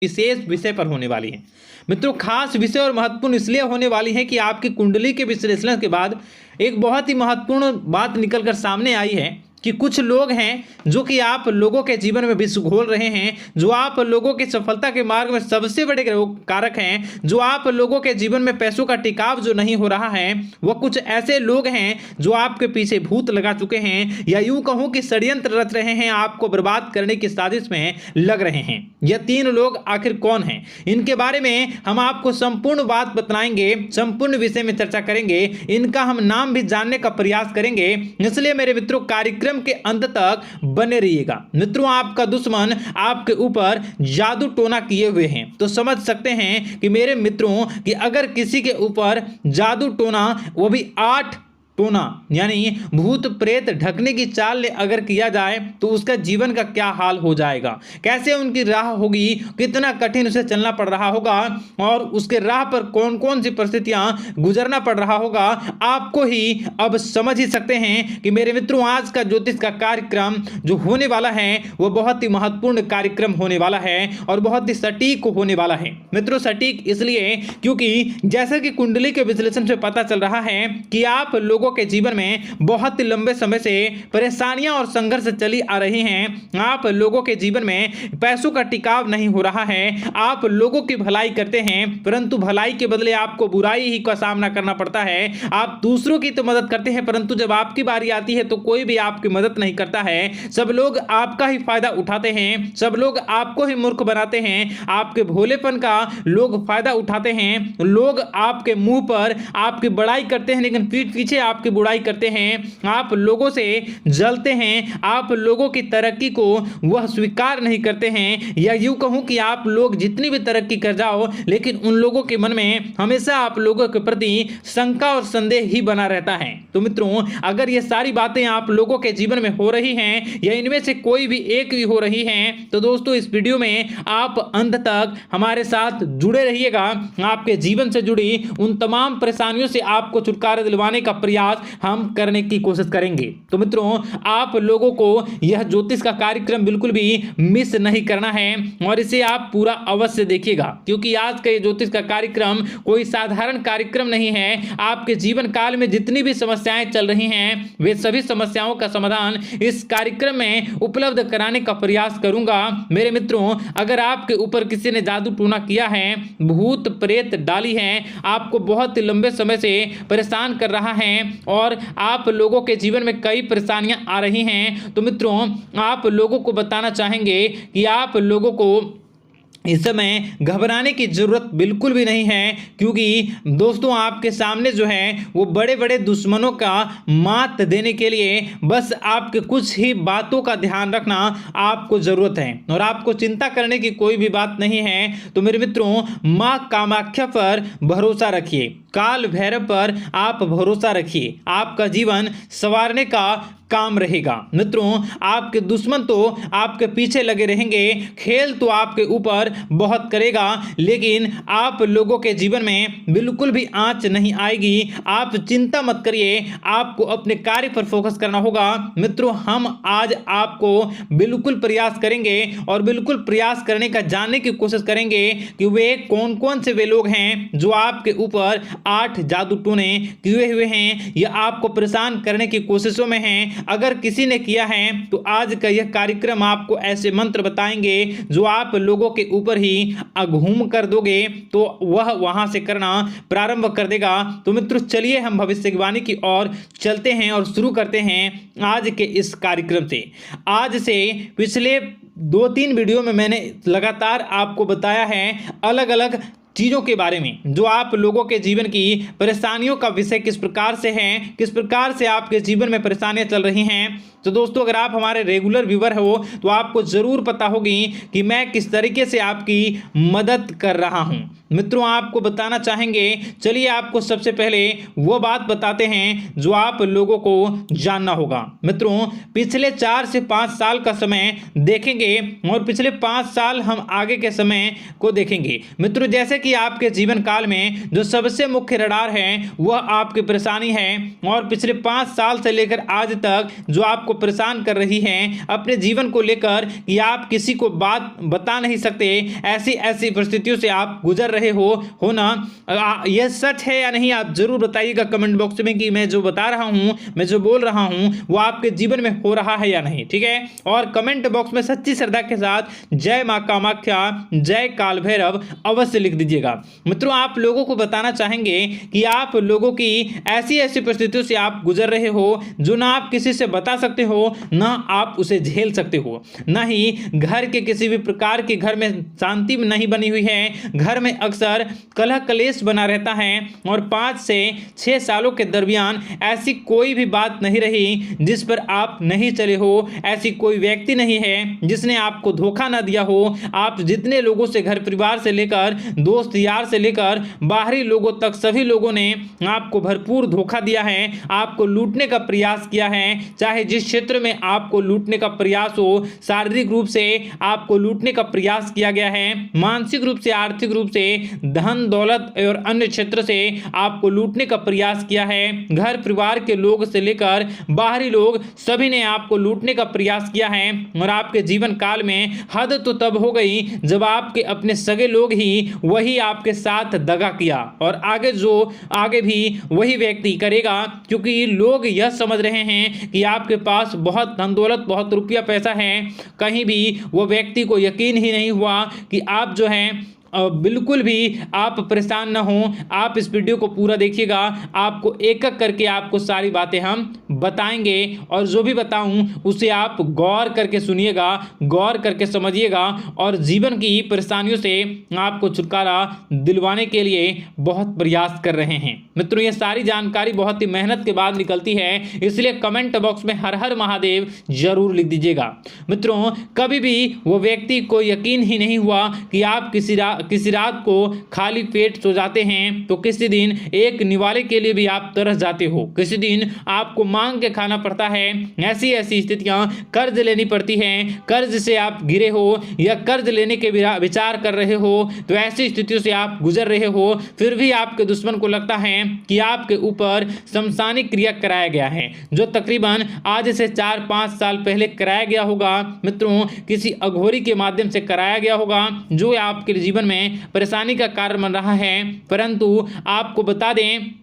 विशेष विषय पर होने वाली है। मित्रों, खास विषय और महत्वपूर्ण इसलिए होने वाली है कि आपकी कुंडली के विश्लेषण के बाद एक बहुत ही महत्वपूर्ण बात निकलकर सामने आई है कि कुछ लोग हैं जो कि आप लोगों के जीवन में विष घोल रहे हैं, जो आप लोगों की सफलता के मार्ग में सबसे बड़े कारक हैं, जो आप लोगों के जीवन में पैसों का टिकाव जो नहीं हो रहा है, वह कुछ ऐसे लोग हैं जो आपके पीछे भूत लगा चुके हैं, या यूं कहूं कि षड्यंत्र रच रहे हैं, आपको बर्बाद करने की साजिश में लग रहे हैं। यह 3 लोग आखिर कौन हैं, इनके बारे में हम आपको संपूर्ण बात बताएंगे, संपूर्ण विषय में चर्चा करेंगे, इनका हम नाम भी जानने का प्रयास करेंगे। इसलिए मेरे मित्रों, कार्यक्रम के अंत तक बने रहिएगा। मित्रों, आपका दुश्मन आपके ऊपर जादू टोना किए हुए हैं, तो समझ सकते हैं कि मेरे मित्रों कि अगर किसी के ऊपर जादू टोना, वो भी 8 टोना यानी भूत प्रेत ढकने की चाल ले अगर किया जाए तो उसका जीवन का क्या हाल हो जाएगा, कैसे उनकी राह होगी, कितना कठिन उसे चलना पड़ रहा होगा और उसके राह पर कौन कौन सी परिस्थितियां गुजरना पड़ रहा होगा, आपको ही अब समझ ही सकते हैं कि मेरे मित्रों, आज का ज्योतिष का कार्यक्रम जो होने वाला है वह बहुत ही महत्वपूर्ण कार्यक्रम होने वाला है और बहुत ही सटीक होने वाला है। मित्रों, सटीक इसलिए क्योंकि जैसा कि कुंडली के विश्लेषण से पता चल रहा है कि आप लोगों के जीवन में बहुत लंबे समय से परेशानियां और संघर्ष चली आ रही हैं। आप लोगों के जीवन में पैसों का टिकाव नहीं हो रहा है। आप लोगों की भलाई करते हैं, परंतु भलाई के बदले आपको बुराई ही का सामना करना पड़ता है। आप दूसरों की तो मदद करते हैं, परंतु जब आपकी बारी आती है तो कोई भी आपकी मदद नहीं करता है। सब लोग आपका ही फायदा उठाते हैं, सब लोग आपको ही मूर्ख बनाते हैं, आपके भोलेपन का लोग फायदा उठाते हैं। लोग आपके मुंह पर आपकी बड़ाई करते हैं, लेकिन पीठ पीछे आपकी बुराई करते हैं। आप लोगों से जलते हैं, आप लोगों की तरक्की को वह स्वीकार नहीं करते हैं, या यूं कहूं कि आप लोग जितनी भी तरक्की कर जाओ, लेकिन उन लोगों के मन में हमेशा आप लोगों के प्रति शंका और संदेह ही बना रहता है। तो मित्रों, अगर ये सारी बातें आप लोगों के जीवन में हो रही हैं या इनमें से कोई भी एक भी हो रही हैं, तो दोस्तों इस वीडियो में आप अंत तक हमारे साथ जुड़े रहिएगा। आपके जीवन से जुड़ी उन तमाम परेशानियों से आपको छुटकारा दिलवाने का प्रयास हम करने की कोशिश करेंगे। तो मित्रों, आप लोगों को यह ज्योतिष का कार्यक्रम बिल्कुल भी मिस नहीं करना है और इसे आप पूरा अवश्य देखिएगा, क्योंकि आज का ये ज्योतिष का कार्यक्रम कोई साधारण कार्यक्रम नहीं है। आपके जीवन काल में जितनी भी समस्याएं चल रही हैं, वे सभी समस्याओं का समाधान इस कार्यक्रम में उपलब्ध कराने का प्रयास करूंगा। मेरे मित्रों, अगर आपके ऊपर किसी ने जादू टूना किया है, भूत प्रेत डाली है, आपको बहुत लंबे समय से परेशान कर रहा है और आप लोगों के जीवन में कई परेशानियां आ रही हैं, तो मित्रों आप लोगों को बताना चाहेंगे कि आप लोगों को इस समय घबराने की जरूरत बिल्कुल भी नहीं है, क्योंकि दोस्तों आपके सामने जो है वो बड़े बड़े दुश्मनों का मात देने के लिए बस आपके कुछ ही बातों का ध्यान रखना आपको जरूरत है और आपको चिंता करने की कोई भी बात नहीं है। तो मेरे मित्रों, मां कामाख्या पर भरोसा रखिए, काल भैरव पर आप भरोसा रखिए, आपका जीवन संवारने का काम रहेगा। मित्रों, आपके दुश्मन तो आपके पीछे लगे रहेंगे, खेल तो आपके ऊपर बहुत करेगा, लेकिन आप लोगों के जीवन में बिल्कुल भी आंच नहीं आएगी। आप चिंता मत करिए, आपको अपने कार्य पर फोकस करना होगा। मित्रों, हम आज आपको बिल्कुल प्रयास करेंगे और बिल्कुल प्रयास करने का जानने की कोशिश करेंगे कि वे कौन कौन से वे लोग हैं जो आपके ऊपर 8 जादू टोने किए हुए हैं या आपको परेशान करने की कोशिशों में हैं। अगर किसी ने किया है तो आज का यह कार्यक्रम आपको ऐसे मंत्र बताएंगे जो आप लोगों के ऊपर ही घूम कर दोगे तो वह वहां से करना प्रारंभ कर देगा। तो मित्रों, चलिए हम भविष्यवाणी की ओर चलते हैं और शुरू करते हैं आज के इस कार्यक्रम से। आज से पिछले 2-3 वीडियो में मैंने लगातार आपको बताया है अलग अलग चीज़ों के बारे में, जो आप लोगों के जीवन की परेशानियों का विषय किस प्रकार से है, किस प्रकार से आपके जीवन में परेशानियां चल रही हैं। तो दोस्तों, अगर आप हमारे रेगुलर व्यूवर हो तो आपको ज़रूर पता होगी कि मैं किस तरीके से आपकी मदद कर रहा हूं। मित्रों, आपको बताना चाहेंगे, चलिए आपको सबसे पहले वो बात बताते हैं जो आप लोगों को जानना होगा। मित्रों, पिछले 4 से 5 साल का समय देखेंगे और पिछले 5 साल हम आगे के समय को देखेंगे। मित्रों, जैसे कि आपके जीवन काल में जो सबसे मुख्य रडार है वह आपकी परेशानी है और पिछले 5 साल से लेकर आज तक जो आपको परेशान कर रही हैं अपने जीवन को लेकर कि आप किसी को बात बता नहीं सकते, ऐसी ऐसी परिस्थितियों से आप गुजर रहे हो ना? यह सच है या नहीं, आप जरूर बताइएगा कमेंट बॉक्स में कि मैं जो बता रहा हूं, मैं जो बोल रहा हूं वो आपके जीवन में हो रहा है या नहीं। ठीक है, और कमेंट बॉक्स में सच्ची श्रद्धा के साथ जय मां कामाख्या, जय काल भैरव अवश्य लिख दीजिएगा। मित्रों, आप लोगों को बताना चाहेंगे कि आप लोगों की ऐसी ऐसी परिस्थितियों से आप गुजर रहे हो जो ना आप किसी से बता सकते हो, ना आप उसे झेल सकते हो, ना ही घर के किसी भी प्रकार के घर में शांति नहीं बनी हुई है। घर में अक्सर कलह कलेश बना रहता है और 5 से 6 सालों के दरमियान ऐसी कोई भी बात नहीं रही जिस पर आप नहीं चले हो। ऐसी कोई व्यक्ति नहीं है जिसने आपको धोखा ना दिया हो। आप जितने लोगों से, घर परिवार से लेकर दोस्त यार से लेकर बाहरी लोगों तक, सभी लोगों ने आपको भरपूर धोखा दिया है, आपको लूटने का प्रयास किया है। चाहे जिस क्षेत्र में आपको लूटने का प्रयास हो, शारीरिक रूप से आपको लूटने का प्रयास किया गया है, मानसिक रूप से, आर्थिक रूप से, धन दौलत और अन्य क्षेत्र से आपको लूटने का प्रयास किया है। घर परिवार के लोग से लेकर बाहरी लोग सभी ने आपको लूटने का प्रयास किया है। और आपके जीवन काल में हद तो तब हो गई जब आपके अपने सगे लोग ही वही आपके साथ दगा किया, और आगे भी वही व्यक्ति करेगा, क्योंकि लोग यह समझ रहे हैं कि आपके पास बहुत धन दौलत, बहुत रुपया पैसा है। कहीं भी वो व्यक्ति को यकीन ही नहीं हुआ कि आप जो है बिल्कुल भी आप परेशान ना हो। आप इस वीडियो को पूरा देखिएगा, आपको एक एक करके आपको सारी बातें हम बताएंगे, और जो भी बताऊं उसे आप गौर करके सुनिएगा, गौर करके समझिएगा, और जीवन की परेशानियों से आपको छुटकारा दिलवाने के लिए बहुत प्रयास कर रहे हैं। मित्रों, ये सारी जानकारी बहुत ही मेहनत के बाद निकलती है, इसलिए कमेंट बॉक्स में हर हर महादेव जरूर लिख दीजिएगा। मित्रों, कभी भी वो व्यक्ति को यकीन ही नहीं हुआ कि आप किसी रात को खाली पेट सो जाते हैं तो किसी दिन एक निवाले के लिए भी आप तरस जाते हो, किसी दिन आपको मांग के खाना पड़ता है। ऐसी ऐसी स्थितियां, कर्ज लेनी पड़ती हैं, कर्ज से आप गिरे हो या कर्ज लेने के विचार कर रहे हो, तो ऐसी स्थितियों से आप गुजर रहे हो। फिर भी आपके दुश्मन को लगता है कि आपके ऊपर शमशानिक क्रिया कराया गया है, जो तकरीबन आज से 4-5 साल पहले कराया गया होगा। मित्रों, किसी अघोरी के माध्यम से कराया गया होगा, जो आपके जीवन में परेशानी का कारण बन रहा है। परंतु आपको बता दें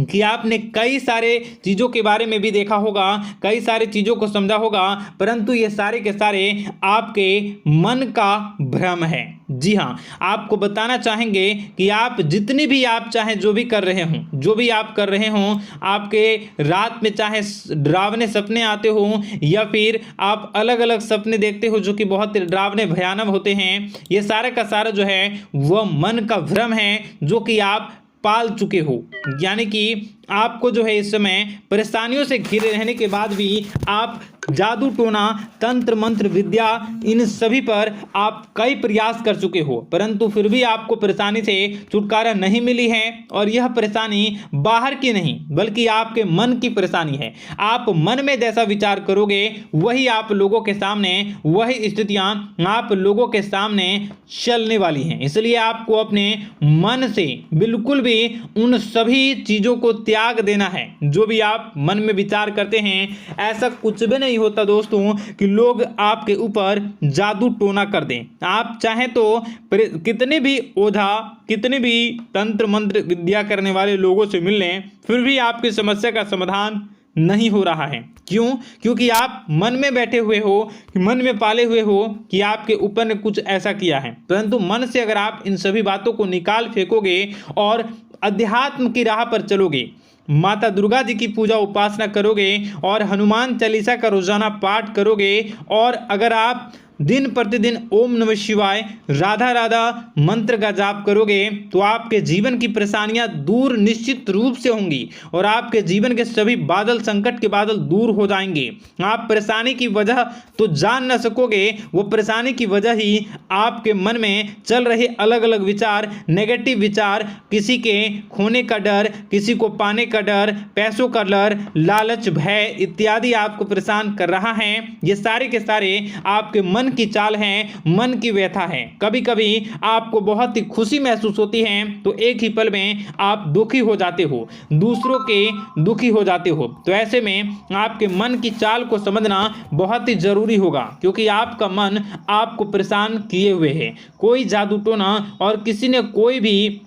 कि आपने कई सारे चीज़ों के बारे में भी देखा होगा, कई सारे चीज़ों को समझा होगा, परंतु ये सारे के सारे आपके मन का भ्रम है। जी हाँ, आपको बताना चाहेंगे कि आप जितनी भी आप चाहे जो भी कर रहे हों, जो भी आप कर रहे हों, आपके रात में चाहे डरावने सपने आते हों या फिर आप अलग अलग सपने देखते हो जो कि बहुत डरावने भयानक होते हैं, ये सारा का सारा जो है वह मन का भ्रम है जो कि आप पाल चुके हो। यानी कि आपको जो है इस समय परेशानियों से घिरे रहने के बाद भी आप जादू टोना, तंत्र मंत्र विद्या, इन सभी पर आप कई प्रयास कर चुके हो, परंतु फिर भी आपको परेशानी से छुटकारा नहीं मिली है। और यह परेशानी बाहर की नहीं बल्कि आपके मन की परेशानी है। आप मन में जैसा विचार करोगे वही आप लोगों के सामने, वही स्थितियां आप लोगों के सामने चलने वाली हैं। इसलिए आपको अपने मन से बिल्कुल भी उन सभी चीज़ों को त्याग देना है जो भी आप मन में विचार करते हैं। ऐसा कुछ भी नहीं होता दोस्तों कि लोग आपके ऊपर जादू टोना कर दें। आप चाहें तो कितने भी ओझा, कितने भी तंत्र मंत्र विद्या करने वाले लोगों से मिल लें, फिर भी आपकी समस्या का समाधान नहीं हो रहा है। क्यों? क्योंकि आप मन में बैठे हुए हो, मन में पाले हुए हो कि आपके ऊपर ने कुछ ऐसा किया है। परंतु मन से अगर आप इन सभी बातों को निकाल फेंकोगे और अध्यात्म की राह पर चलोगे, माता दुर्गा जी की पूजा उपासना करोगे और हनुमान चालीसा का रोजाना पाठ करोगे, और अगर आप दिन प्रतिदिन ओम नमः शिवाय, राधा राधा मंत्र का जाप करोगे तो आपके जीवन की परेशानियां दूर निश्चित रूप से होंगी और आपके जीवन के सभी बादल, संकट के बादल दूर हो जाएंगे। आप परेशानी की वजह तो जान न सकोगे, वो परेशानी की वजह ही आपके मन में चल रहे अलग अलग विचार, नेगेटिव विचार, किसी के खोने का डर, किसी को पाने का डर, पैसों का डर, लालच, भय इत्यादि आपको परेशान कर रहा है। ये सारे के सारे आपके मन की चाल है, मन की व्यथा है। कभी कभी आपको बहुत ही खुशी महसूस होती है तो एक ही पल में आप दुखी हो जाते हो, दूसरों के दुखी हो जाते हो। तो ऐसे में आपके मन की चाल को समझना बहुत ही जरूरी होगा, क्योंकि आपका मन आपको परेशान किए हुए है। कोई जादू टोना और किसी ने कोई भी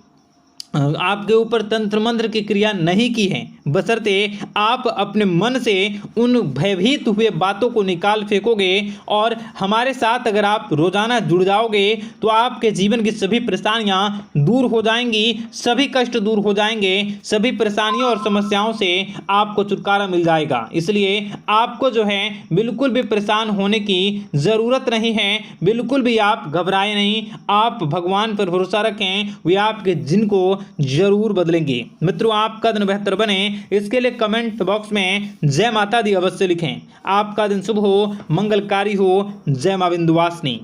आपके ऊपर तंत्र मंत्र की क्रिया नहीं की है, बशर्ते आप अपने मन से उन भयभीत हुए बातों को निकाल फेंकोगे। और हमारे साथ अगर आप रोजाना जुड़ जाओगे तो आपके जीवन की सभी परेशानियां दूर हो जाएंगी, सभी कष्ट दूर हो जाएंगे, सभी परेशानियों और समस्याओं से आपको छुटकारा मिल जाएगा। इसलिए आपको जो है बिल्कुल भी परेशान होने की ज़रूरत नहीं है, बिल्कुल भी आप घबराए नहीं। आप भगवान पर भरोसा रखें, वे आपके जिनको जरूर बदलेंगे। मित्रों, आपका दिन बेहतर बने इसके लिए कमेंट बॉक्स में जय माता दी अवश्य लिखें। आपका दिन शुभ हो, मंगलकारी हो। जय मां विंध्यवासिनी।